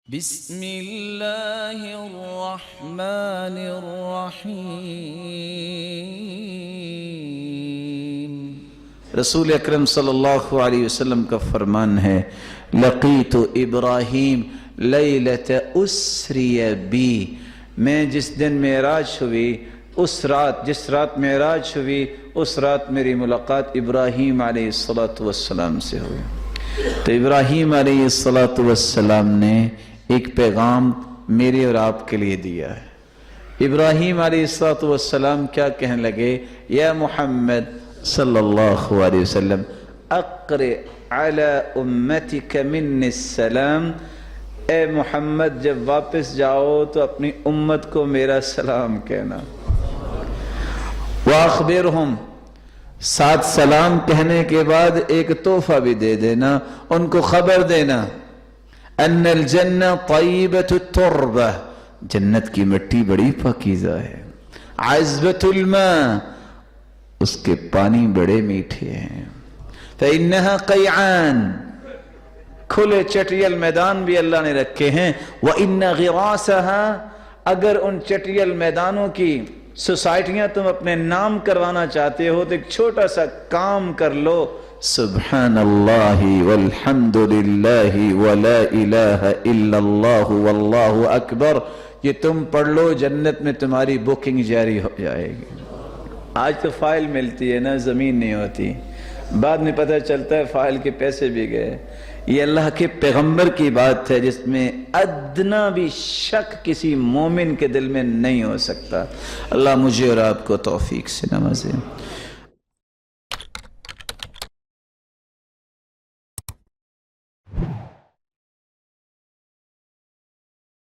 بسم اللہ الرحمن الرحیم۔ رسول اکرم صلی اللہ علیہ وسلم کا فرمان ہے، لقیت ابراہیم لیلۃ اسری بی، میں جس دن معراج ہوئی جس رات معراج ہوئی اس رات میری ملاقات ابراہیم علیہ السلام سے ہوئی۔ تو ابراہیم علیہ السلام نے ایک پیغام میرے اور آپ کے لیے دیا ہے۔ ابراہیم علیہ السلام کیا کہنے لگے؟ یا محمد صلی اللہ علیہ وسلم، اقرئ علی امتک منی السلام، اے محمد جب واپس جاؤ تو اپنی امت کو میرا سلام کہنا۔ وَأَخْبِرْهُمْ، ساتھ سلام کہنے کے بعد ایک تحفہ بھی دے دینا، ان کو خبر دینا، ان الجنہ طیبۃ التربہ، جنت کی مٹی بڑی پاکیزہ ہے، عذبۃ الماء، اس کے پانی بڑے میٹھے ہیں، فإنہا قیعان، کھلے چٹیل میدان بھی اللہ نے رکھے ہیں، وإن غراسہا، اگر ان چٹیل میدانوں کی سوسائٹیاں تم اپنے نام کروانا چاہتے ہو تو ایک چھوٹا سا کام کر لو، سبحان اللہ والحمد للہ ولا الہ الا اللہ واللہ اکبر، یہ تم پڑھ لو، جنت میں تمہاری بکنگ جاری ہو جائے گی۔ آج تو فائل ملتی ہے نا، زمین نہیں ہوتی، بعد میں پتہ چلتا ہے فائل کے پیسے بھی گئے۔ یہ اللہ کے پیغمبر کی بات ہے جس میں ادنا بھی شک کسی مومن کے دل میں نہیں ہو سکتا۔ اللہ مجھے اور آپ کو توفیق سے نوازے۔